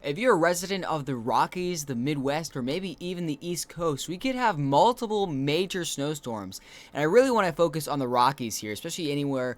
if you're a resident of the Rockies, the Midwest, or maybe even the East Coast, we could have multiple major snowstorms. And I really want to focus on the Rockies here, especially anyone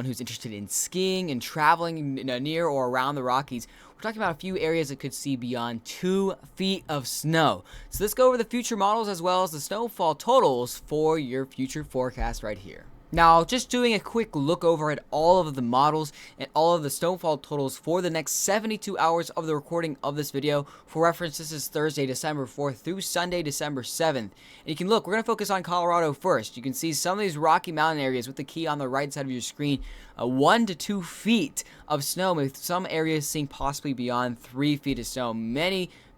who's interested in skiing and traveling near or around the Rockies. We're talking about a few areas that could see beyond 2 feet of snow. So let's go over the future models as well as the snowfall totals for your future forecast right here. Now, just doing a quick look over at all of the models and all of the snowfall totals for the next 72 hours of the recording of this video. For reference, this is Thursday, December 4th through Sunday, December 7th. And you can look, we're going to focus on Colorado first. You can see some of these Rocky Mountain areas with the key on the right side of your screen, 1 to 2 feet of snow, with some areas seeing possibly beyond 3 feet of snow.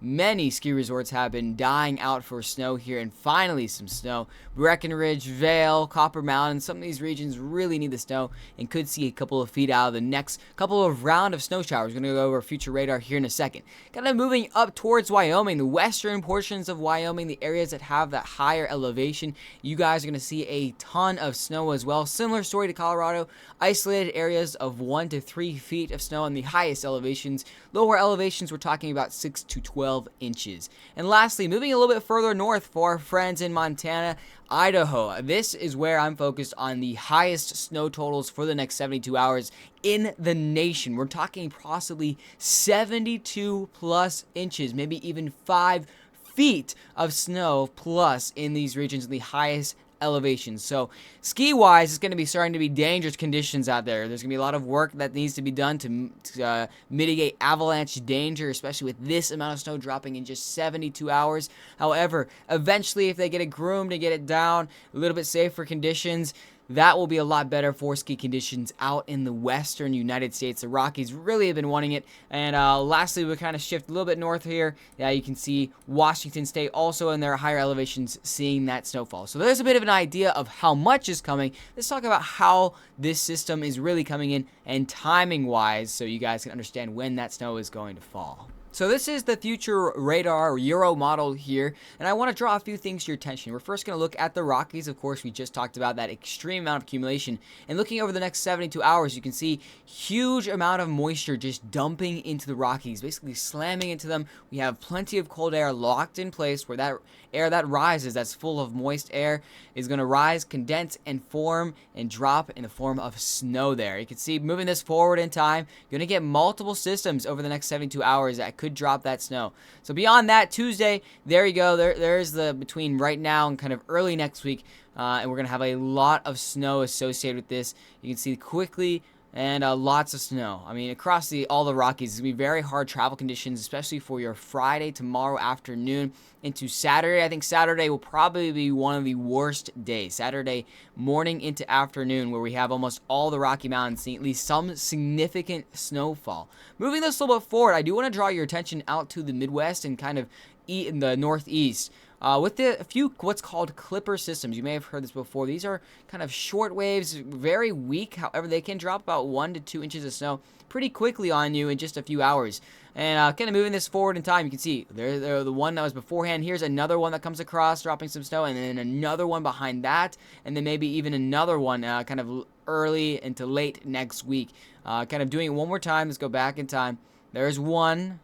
Many ski resorts have been dying out for snow here, and finally some snow. Breckenridge, Vail, Copper Mountain, some of these regions really need the snow and could see a couple of feet out of the next couple of round of snow showers. We're going to go over future radar here in a second. Kind of moving up towards Wyoming, the western portions of Wyoming, the areas that have that higher elevation, you guys are going to see a ton of snow as well. Similar story to Colorado, isolated areas of 1 to 3 feet of snow on the highest elevations. Lower elevations, we're talking about 6 to 12 inches. And lastly, moving a little bit further north for our friends in Montana, Idaho. This is where I'm focused on the highest snow totals for the next 72 hours in the nation. We're talking possibly 72 plus inches, maybe even 5 feet of snow plus in these regions in the highest elevations. So ski wise, it's going to be starting to be dangerous conditions out there. There's going to be a lot of work that needs to be done to mitigate avalanche danger, especially with this amount of snow dropping in just 72 hours. However, eventually if they get it groomed and get it down a little bit safer conditions, that will be a lot better for ski conditions out in the western United States. The Rockies really have been wanting it. And lastly, we kind of shift a little bit north here. Yeah, you can see Washington State also in their higher elevations seeing that snowfall. So there's a bit of an idea of how much is coming. Let's talk about how this system is really coming in and timing-wise so you guys can understand when that snow is going to fall. So this is the future radar Euro model here, and I want to draw a few things to your attention. We're first going to look at the Rockies. Of course, we just talked about that extreme amount of accumulation, and looking over the next 72 hours, you can see huge amount of moisture just dumping into the Rockies, basically slamming into them. We have plenty of cold air locked in place where that air that rises, that's full of moist air, is going to rise, condense, and form and drop in the form of snow there. You can see moving this forward in time, you're going to get multiple systems over the next 72 hours that could drop that snow. So beyond that, Tuesday, there you go. There's the between right now and kind of early next week, and we're going to have a lot of snow associated with this. You can see quickly and lots of snow. I mean, across all the Rockies, it's going to be very hard travel conditions, especially for your Friday, tomorrow afternoon into Saturday. I think Saturday will probably be one of the worst days. Saturday morning into afternoon, where we have almost all the Rocky Mountains seeing at least some significant snowfall. Moving this a little bit forward, I do want to draw your attention out to the Midwest and kind of in the Northeast. With a few what's called clipper systems. You may have heard this before. These are kind of short waves, very weak. However, they can drop about 1 to 2 inches of snow pretty quickly on you in just a few hours. And kind of moving this forward in time, you can see they're the one that was beforehand. Here's another one that comes across, dropping some snow, and then another one behind that, and then maybe even another one kind of early into late next week. Kind of doing it one more time. Let's go back in time. There's one.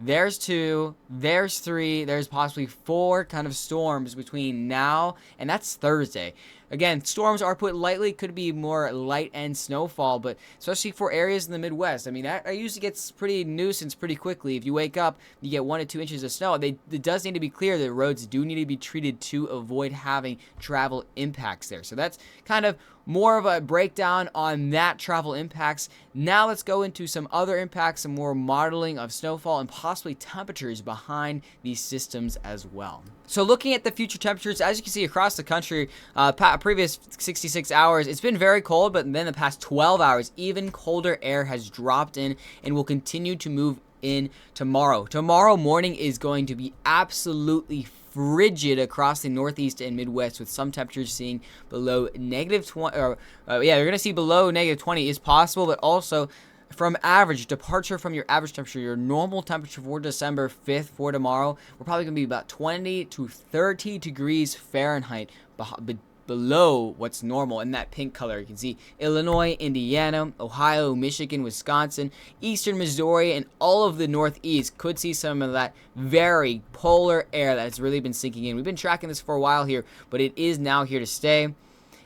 There's 2, there's 3, there's possibly 4 kind of storms between now, and that's Thursday. Again, storms are put lightly, could be more light and snowfall, but especially for areas in the Midwest. I mean, that usually gets pretty nuisance pretty quickly. If you wake up, you get 1 to 2 inches of snow. It does need to be clear that roads do need to be treated to avoid having travel impacts there. So that's kind of more of a breakdown on that travel impacts. Now let's go into some other impacts, some more modeling of snowfall and possibly temperatures behind these systems as well. So looking at the future temperatures, as you can see across the country, previous 66 hours, it's been very cold, but then the past 12 hours, even colder air has dropped in and will continue to move in tomorrow. Tomorrow morning is going to be absolutely frigid across the Northeast and Midwest, with some temperatures seeing below negative 20. You're going to see below negative 20 is possible, but also from average, departure from your average temperature, your normal temperature for December 5th for tomorrow, we're probably going to be about 20 to 30 degrees Fahrenheit below what's normal in that pink color. You can see Illinois, Indiana, Ohio, Michigan, Wisconsin, eastern Missouri, and all of the northeast could see some of that very polar air that has really been sinking in. We've been tracking this for a while here, but it is now here to stay.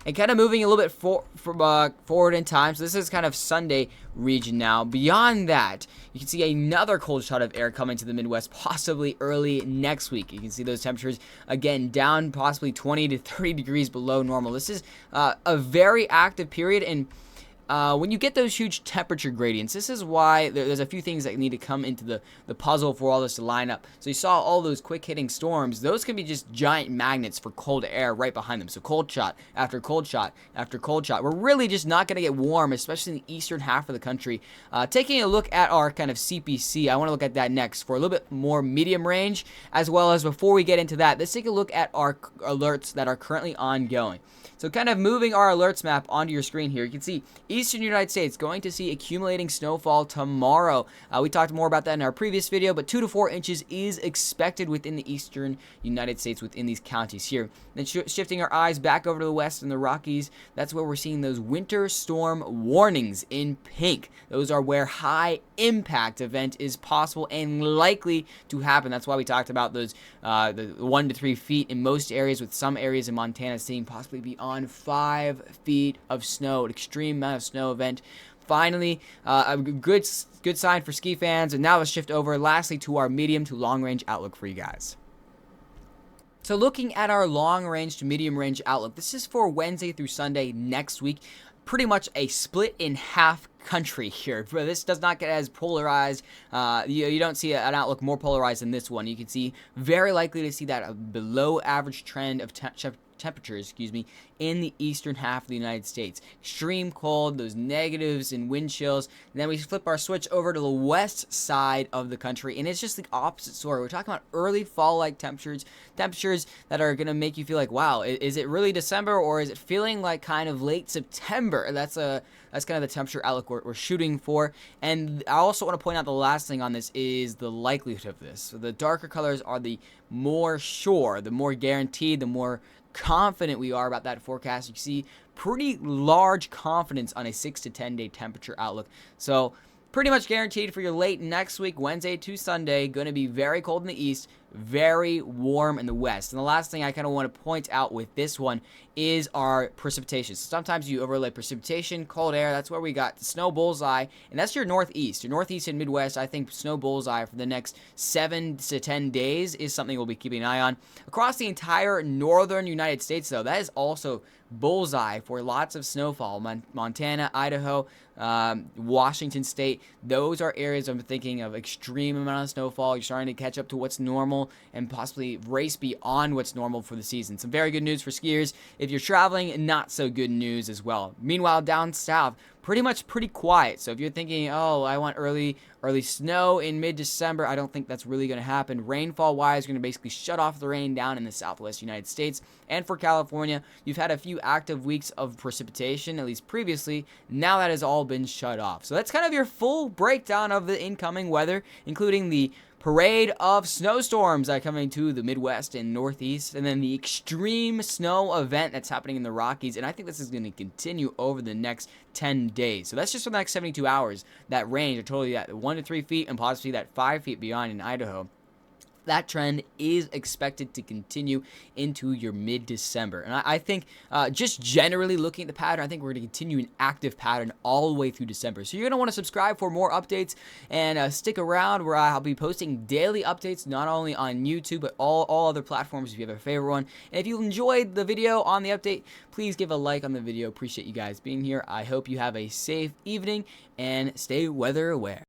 And kind of moving a little bit forward in time. So this is kind of Sunday region now. Beyond that, you can see another cold shot of air coming to the Midwest, possibly early next week. You can see those temperatures, again, down possibly 20 to 30 degrees below normal. This is a very active period, and when you get those huge temperature gradients, this is why there's a few things that need to come into the puzzle for all this to line up. So you saw all those quick-hitting storms. Those can be just giant magnets for cold air right behind them. So cold shot after cold shot after cold shot. We're really just not going to get warm, especially in the eastern half of the country. Taking a look at our kind of CPC, I want to look at that next for a little bit more medium range, as well as before we get into that, let's take a look at our alerts that are currently ongoing. So kind of moving our alerts map onto your screen here, you can see eastern United States going to see accumulating snowfall tomorrow. We talked more about that in our previous video, but 2 to 4 inches is expected within the eastern United States within these counties here. Then shifting our eyes back over to the west and the Rockies, that's where we're seeing those winter storm warnings in pink. Those are where high impact event is possible and likely to happen. That's why we talked about those the 1 to 3 feet in most areas, with some areas in Montana seeing possibly beyond 5 feet of snow, an extreme amount of snow event. Finally, a good sign for ski fans. And now let's shift over lastly to our medium to long range outlook for you guys. So looking at our long range to medium range outlook, this is for Wednesday through Sunday next week. Pretty much a split in half country here. This does not get as polarized. You don't see an outlook more polarized than this one. You can see very likely to see that below average trend of temperatures, in the eastern half of the United States. Extreme cold, those negatives and wind chills. And then we flip our switch over to the west side of the country, and it's just the opposite story. We're talking about early fall-like temperatures that are going to make you feel like, wow, is it really December, or is it feeling like kind of late September? That's kind of the temperature outlook we're shooting for. And I also want to point out the last thing on this is the likelihood of this. So the darker colors are the more sure, the more guaranteed, the more confident we are about that forecast. You see pretty large confidence on a 6 to 10 day temperature outlook. So pretty much guaranteed for your late next week, Wednesday to Sunday. Going to be very cold in the east, very warm in the west. And the last thing I kind of want to point out with this one is our precipitation. So sometimes you overlay precipitation, cold air. That's where we got the snow bullseye, and that's your northeast. Your northeast and Midwest, I think snow bullseye for the next 7 to 10 days is something we'll be keeping an eye on. Across the entire northern United States, though, that is also bullseye for lots of snowfall. Montana, Idaho, Washington State, those are areas I'm thinking of extreme amount of snowfall. You're starting to catch up to what's normal and possibly race beyond what's normal for the season. Some very good news for skiers. If you're traveling, not so good news as well. Meanwhile, down south, pretty quiet. So if you're thinking, oh, I want early snow in mid-December, I don't think that's really going to happen. Rainfall-wise, going to basically shut off the rain down in the southwest United States. And for California, you've had a few active weeks of precipitation, at least previously. Now that has all been shut off. So that's kind of your full breakdown of the incoming weather, including the parade of snowstorms that are coming to the Midwest and Northeast, and then the extreme snow event that's happening in the Rockies. And I think this is going to continue over the next 10 days. So that's just for the next 72 hours. That range, totally that 1 to 3 feet and possibly that 5 feet beyond in Idaho. That trend is expected to continue into your mid-December. And I think just generally looking at the pattern, I think we're going to continue an active pattern all the way through December. So you're going to want to subscribe for more updates and stick around, where I'll be posting daily updates, not only on YouTube, but all other platforms if you have a favorite one. And if you enjoyed the video on the update, please give a like on the video. Appreciate you guys being here. I hope you have a safe evening and stay weather aware.